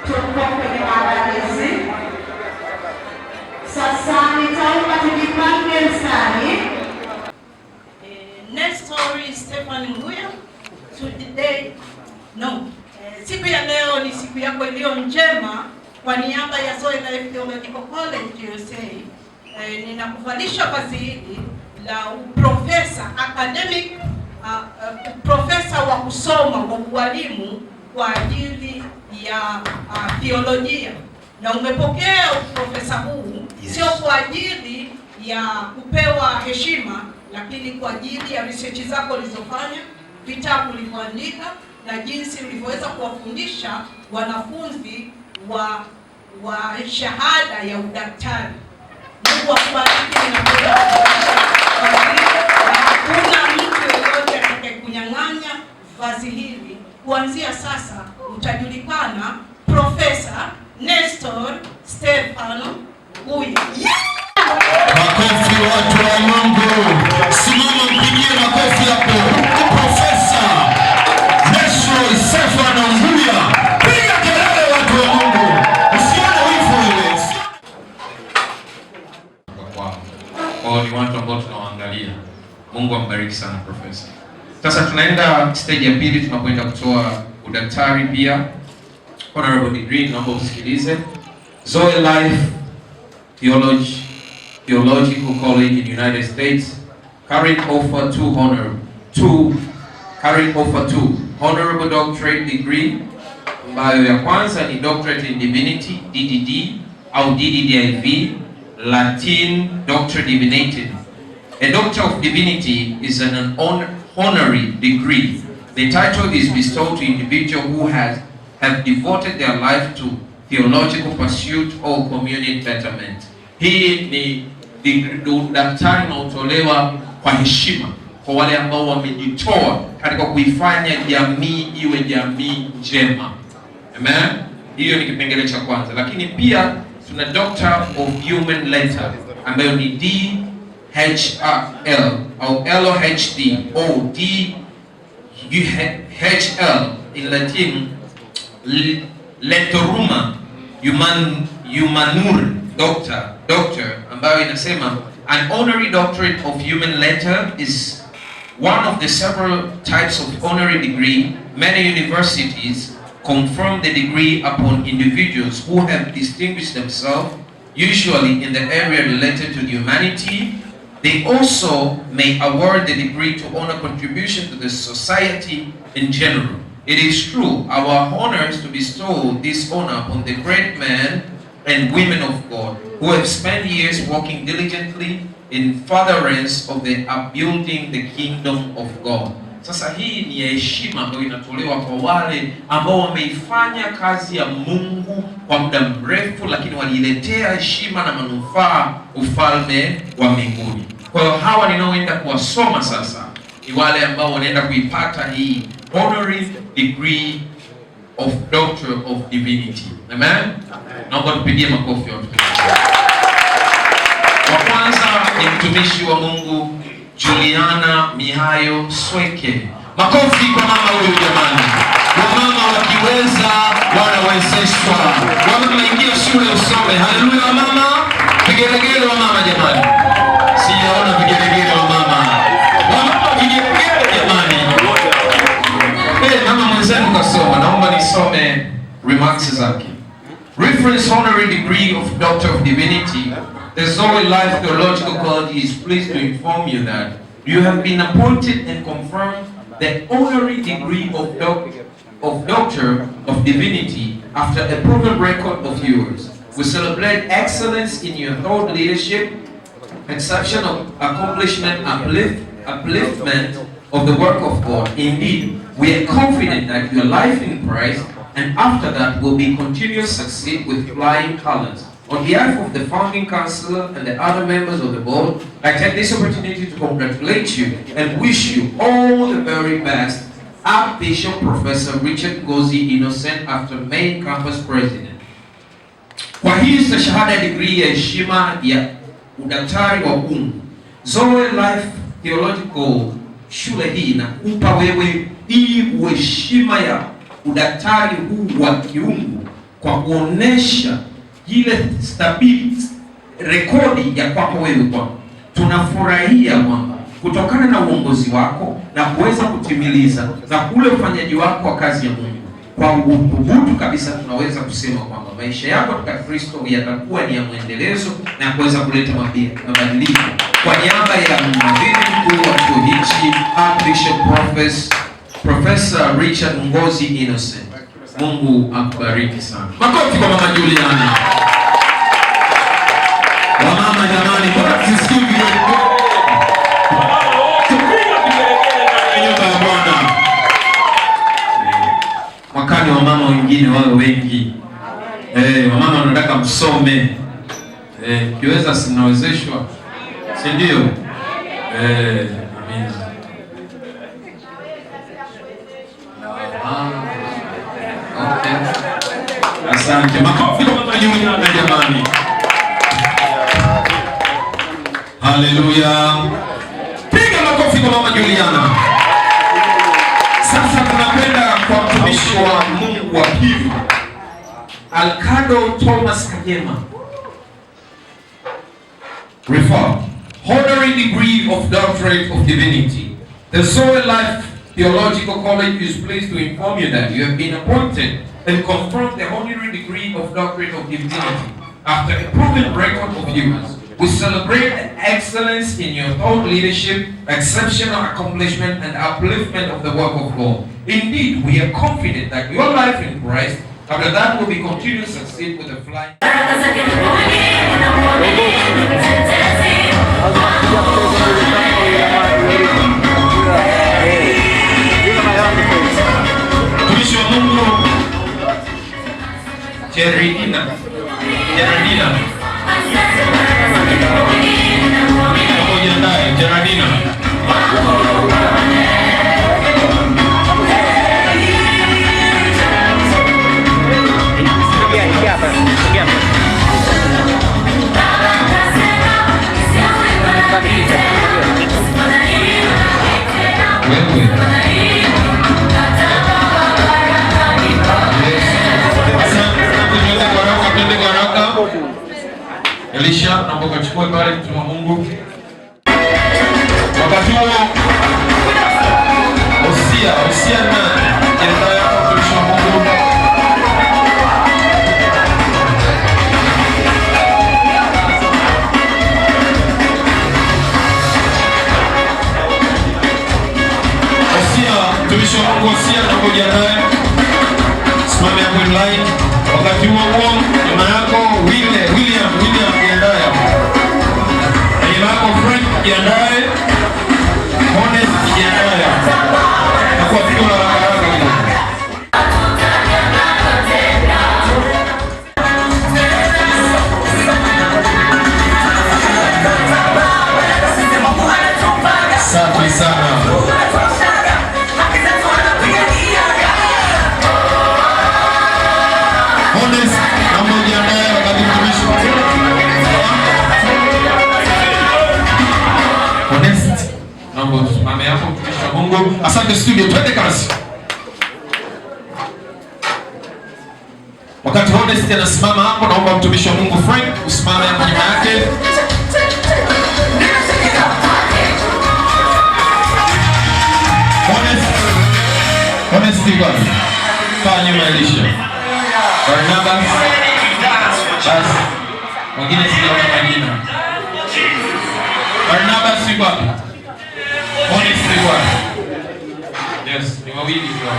tuko kwenye maandalizi. Sasa nitaomba tujipange mstari. Nestor Stefan Nguya, today siku ya leo ni siku yako iliyo njema. Kwa niaba ya Zoe Life Theological College USA, ninakuvalisha vazi hili la profesa academic, profesa wa kusoma wa ualimu kwa ajili ya theolojia, na umepokea profesa huu sio kwa ajili ya kupewa heshima, lakini kwa ajili ya research zako ulizofanya, vitabu ulivyoandika na jinsi ulivyoweza kuwafundisha wanafunzi wa shahada ya udaktari. Mungu akubariki na hakuna mtu yeyote atakayekunyang'anya vazi hili. Kuanzia sasa utajulikana Profesa Nestor Stefano Nguya. Makofi watu wa Mungu. Simama mpigie makofi hapo. Profesa Nestor Stefano Nguya. Piga kelele watu wa Mungu. Usione wivu ile. Kwa ni watu ambao tunawaangalia. Mungu ambariki sana profesa. Sasa tunaenda stage ya pili, tunapoenda kutoa udaktari pia. Honorable degree, naomba usikilize. Zoe Life Theological College in the United States current offer two honorable doctorate degree, ambayo ya kwanza ni Doctorate in Divinity DDD au DDDIV, Latin Doctor Divinated. A Doctor of Divinity is an honorary degree. The title is bestowed to individuals who have devoted their life to theological pursuit or community betterment. Hii ni daktari unaotolewa kwa heshima kwa wale ambao wamejitoa katika kuifanya jamii iwe jamii njema. Amen. Hiyo ni kipengele cha kwanza, lakini pia tuna Doctor of Human Letter ambayo ni DHL au LHD au DHL in Latin, Letteruma Humanur Doctor, ambayo inasema an honorary doctorate of human letter is one of the several types of honorary degree. Many universities confirm the degree upon individuals who have distinguished themselves, usually in the area related to humanity. They also may award the degree to honor contribution to the society in general. It is true, our honor is to bestow this honor upon the great men and women of God who have spent years working diligently in furtherance of the upbuilding the kingdom of God. Sasa hii ni heshima ambayo inatolewa kwa wale ambao wameifanya kazi ya Mungu kwa muda mrefu, lakini waliletea heshima na manufaa ufalme wa mbinguni. Kwa hiyo hawa ninaoenda kuwasoma sasa ni wale ambao wanaenda kuipata hii honorary degree of Doctor of Divinity. Amen. Naomba tupigie makofi watu. Wa kwanza ni mtumishi wa Mungu Juliana Mihayo Sweke. Makofi kwa mama huyu jamani. Wamama wakiweza wanawezeshwa. Wamama ingia shule usome. Haleluya wamama. Vigelegele wamama jamani. Sijaona vigelegele wamama. Wamama vigelegele jamani. Mama mwenzangu kasoma, naomba nisome remarks zake. Reference honorary degree of Doctor of Divinity. The Zoe Life Theological College is pleased to inform you that you have been appointed and confirmed the honorary degree of Doctor of Divinity after a proven record of yours. We celebrate excellence in your thought leadership, exceptional accomplishment, upliftment of the work of God. Indeed, we are confident that your life in Christ and after that will be continuous succeed with flying colors. On behalf of the founding council and the other members of the board, I take this opportunity to congratulate you and wish you all the very best. Archbishop Professor Richard Ngozi Innocent, after main campus president. Kwa hii shahada degree ya heshima ya udaktari wa Mungu, Zoe Life Theological shule hii na kupa wewe hii heshima ya udaktari huu wa kiungu kwa kuonesha ile stability rekodi ya kwako wewe kwamba tunafurahia kwamba kutokana na uongozi wako na kuweza kutimiliza na kule ufanyaji wako wa kazi ya Mungu, kwa uthubutu kabisa tunaweza kusema kwamba maisha yako katika Kristo yatakuwa ni ya mwendelezo na kuweza kuleta mabadiliko. Kwa niaba ya mhadhiri mkuu wa chuo hichi, Archbishop Professor Richard Ngozi Innocent, Mungu akubariki sana. Makofi kwa Mama Juliana. Wamama jamani, mbona tusisikii video? Nyumba ya Bwana. Mwakani wamama wengine wawe wengi. Wamama wanataka msome. Kiweza sinawezeshwa. Si ndio? Amina. Okay. Asante. Makofi kwa Mama Juliana jamani. Haleluya. Piga makofi kwa Mama Juliana. Sasa tunakwenda kwa mtumishi wa Mungu wa pili, Alcado Thomas Kagema. Reformed, honorary degree of Doctorate of Divinity. The Zoe Life Theological College is pleased to inform you that you have been appointed and confirmed the honorary degree of Doctorate of Divinity after a proven record of yours. We celebrate the excellence in your thought leadership, exceptional accomplishment, and upliftment of the work of God. Indeed, we are confident that your life in Christ, after that, will be continued to succeed with a flying. Mtumishi wa Mungu Jeradina. Jeradina. Elisha, naomba ukachukue pale mtu wa Mungu. Wakati huo Osia na jenda yako mtumishi wa Mungu. Mtumishi wa Mungu Osia na kujiandae. Simame hapo in line. Wakati huo nyuma yako William jiandae. Nyuma yako Frank jiandae. Honest jiandae. Na kwa fikra haraka kidogo. Safi sana. Mame hapo mtumishi wa Mungu. Asante studio, twende kazi. Wakati Honest anasimama hapo, naomba mtumishi wa Mungu Frank usimame hapo nyuma yake. Honest iko wapi? Kaa nyuma Elisha. Barnabas. Basi. Wengine sijaona majina. Barnabas iko wapi? Honest iko wapi? Yes, ni wawili kwa.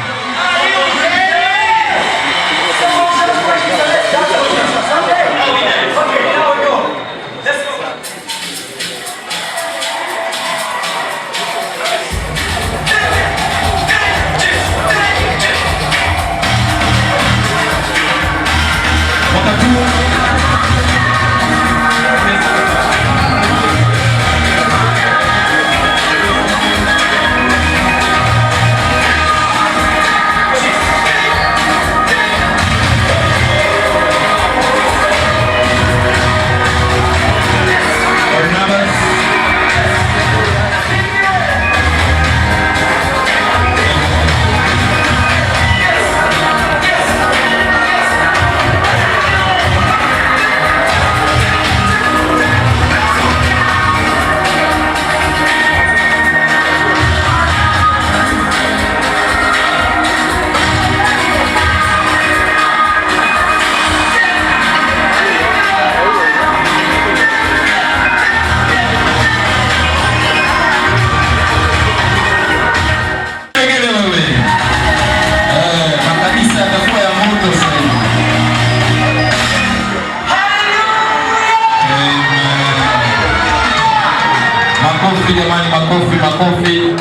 Jamani, makofi makofi.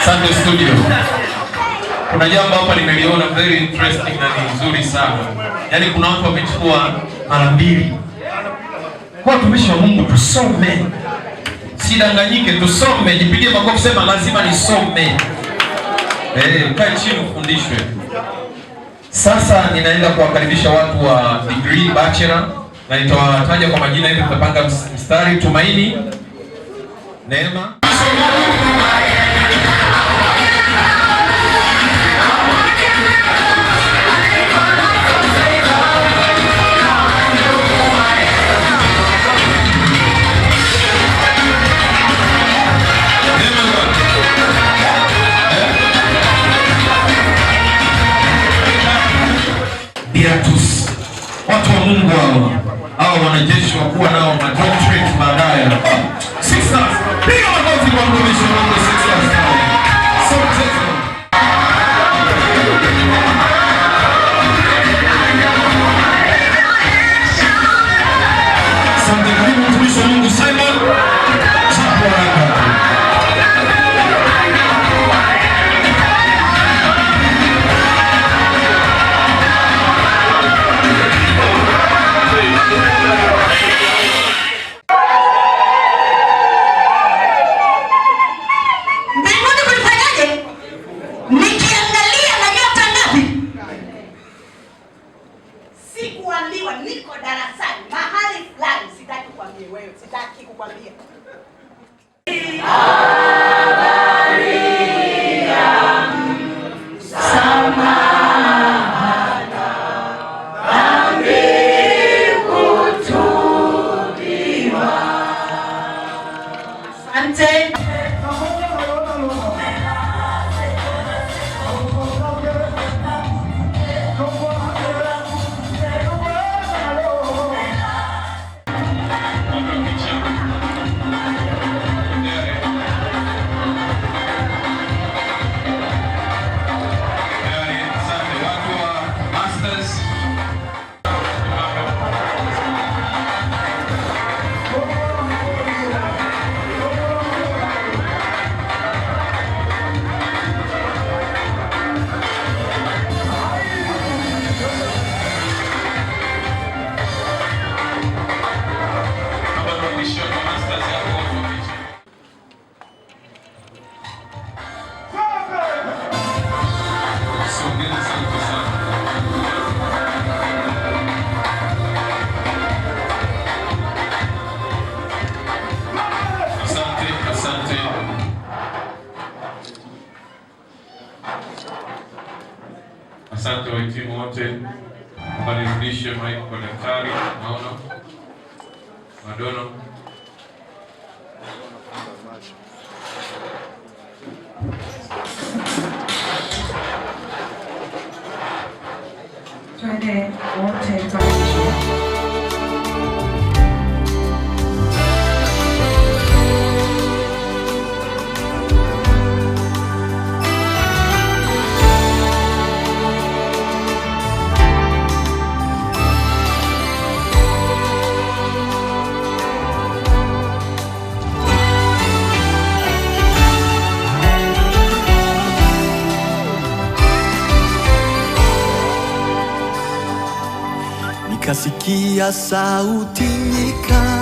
Asante studio. Kuna jambo hapa nimeliona very interesting na ni nzuri sana. Yaani kuna watu wamechukua mara mbili. Kwa tumishi wa Mungu tusome. Sidanganyike, tusome. Jipigie makofi, sema lazima nisome. Kae chini ufundishwe. Sasa ninaenda kuwakaribisha watu wa degree bachelor na nitawataja kwa majina hivi, tutapanga mstari. Tumaini, Neema, Beatus. Watu wa Mungu hao wanajeshi wakuwa nao madoctorate baadaye. Sisters, piga makofi kwa mtumishi wa Mungu sisters. Asante karibu mtumishi wa Mungu Simon. Niko darasani mahali fulani, sitaki kukwambia wewe, sitaki kukwambia. Asante. Asante wahitimu wote. Nirudishe mic kwa daktari. Naona Madono. Twende wote pamoja. Nikasikia sauti nyikani